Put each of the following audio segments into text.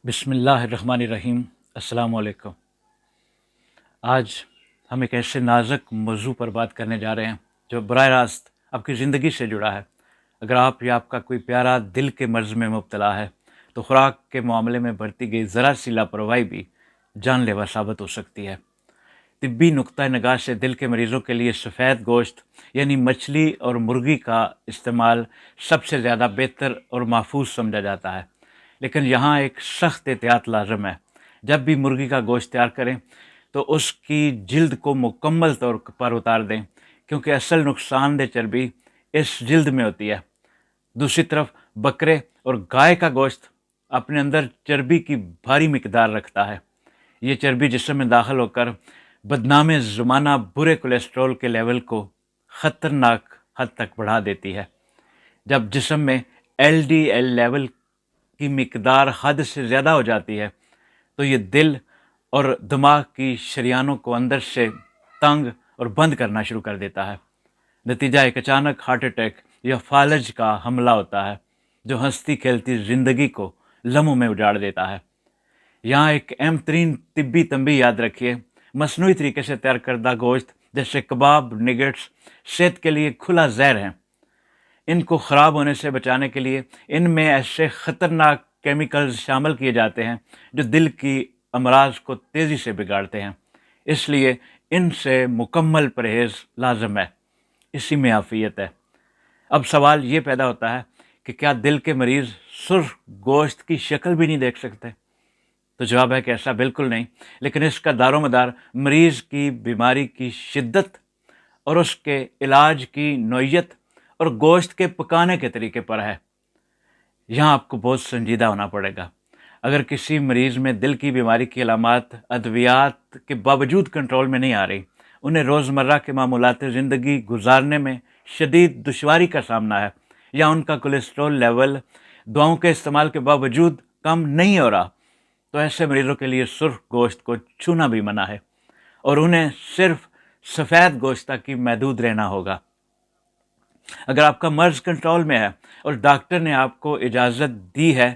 بسم اللہ الرحمن الرحیم۔ السلام علیکم۔ آج ہم ایک ایسے نازک موضوع پر بات کرنے جا رہے ہیں جو براہ راست آپ کی زندگی سے جڑا ہے۔ اگر آپ یا آپ کا کوئی پیارا دل کے مرض میں مبتلا ہے تو خوراک کے معاملے میں برتی گئی ذرا سی لاپرواہی بھی جان لیوا ثابت ہو سکتی ہے۔ طبی نقطہ نگاہ سے دل کے مریضوں کے لیے سفید گوشت یعنی مچھلی اور مرغی کا استعمال سب سے زیادہ بہتر اور محفوظ سمجھا جاتا ہے، لیکن یہاں ایک سخت احتیاط لازم ہے۔ جب بھی مرغی کا گوشت تیار کریں تو اس کی جلد کو مکمل طور پر اتار دیں، کیونکہ اصل نقصان دہ چربی اس جلد میں ہوتی ہے۔ دوسری طرف بکرے اور گائے کا گوشت اپنے اندر چربی کی بھاری مقدار رکھتا ہے۔ یہ چربی جسم میں داخل ہو کر بدنام زمانہ برے کولیسٹرول کے لیول کو خطرناک حد تک بڑھا دیتی ہے۔ جب جسم میں LDL لیول کی مقدار حد سے زیادہ ہو جاتی ہے تو یہ دل اور دماغ کی شریانوں کو اندر سے تنگ اور بند کرنا شروع کر دیتا ہے۔ نتیجہ ایک اچانک ہارٹ اٹیک یا فالج کا حملہ ہوتا ہے جو ہنستی کھیلتی زندگی کو لمحوں میں اجاڑ دیتا ہے۔ یہاں ایک اہم ترین طبی تنبیہ یاد رکھیے: مصنوعی طریقے سے تیار کردہ گوشت جیسے کباب، نگٹس صحت کے لیے کھلا زہر ہیں۔ ان کو خراب ہونے سے بچانے کے لیے ان میں ایسے خطرناک کیمیکلز شامل کیے جاتے ہیں جو دل کی امراض کو تیزی سے بگاڑتے ہیں۔ اس لیے ان سے مکمل پرہیز لازم ہے، اسی میں عافیت ہے۔ اب سوال یہ پیدا ہوتا ہے کہ کیا دل کے مریض سرخ گوشت کی شکل بھی نہیں دیکھ سکتے؟ تو جواب ہے کہ ایسا بالکل نہیں، لیکن اس کا دار و مدار مریض کی بیماری کی شدت اور اس کے علاج کی نوعیت اور گوشت کے پکانے کے طریقے پر ہے۔ یہاں آپ کو بہت سنجیدہ ہونا پڑے گا۔ اگر کسی مریض میں دل کی بیماری کی علامات ادویات کے باوجود کنٹرول میں نہیں آ رہی، انہیں روزمرہ کے معمولات زندگی گزارنے میں شدید دشواری کا سامنا ہے، یا ان کا کولیسٹرول لیول دواؤں کے استعمال کے باوجود کم نہیں ہو رہا، تو ایسے مریضوں کے لیے سرخ گوشت کو چھونا بھی منع ہے اور انہیں صرف سفید گوشت تک ہی محدود رہنا ہوگا۔ اگر آپ کا مرض کنٹرول میں ہے اور ڈاکٹر نے آپ کو اجازت دی ہے،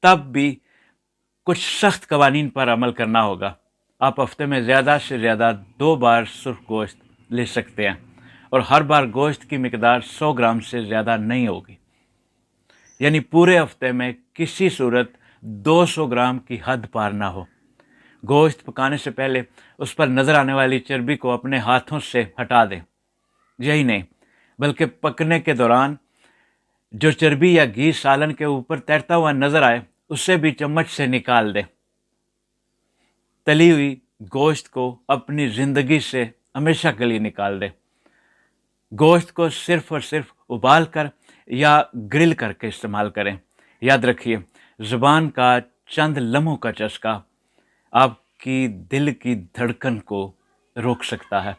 تب بھی کچھ سخت قوانین پر عمل کرنا ہوگا۔ آپ ہفتے میں زیادہ سے زیادہ 2 بار سرخ گوشت لے سکتے ہیں، اور ہر بار گوشت کی مقدار 100 گرام سے زیادہ نہیں ہوگی، یعنی پورے ہفتے میں کسی صورت 200 گرام کی حد پار نہ ہو۔ گوشت پکانے سے پہلے اس پر نظر آنے والی چربی کو اپنے ہاتھوں سے ہٹا دیں۔ یہی نہیں بلکہ پکنے کے دوران جو چربی یا گھی سالن کے اوپر تیرتا ہوا نظر آئے اسے بھی چمچ سے نکال دیں۔ تلی ہوئی گوشت کو اپنی زندگی سے ہمیشہ کے لیے نکال دیں۔ گوشت کو صرف اور صرف ابال کر یا گرل کر کے استعمال کریں۔ یاد رکھیے، زبان کا چند لمحوں کا چسکا آپ کی دل کی دھڑکن کو روک سکتا ہے۔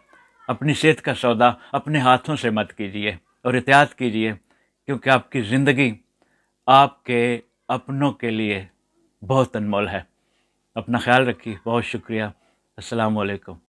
اپنی صحت کا سودا اپنے ہاتھوں سے مت کیجیے اور احتیاط کیجیے، کیونکہ آپ کی زندگی آپ کے اپنوں کے لیے بہت انمول ہے۔ اپنا خیال رکھیے۔ بہت شکریہ۔ السلام علیکم۔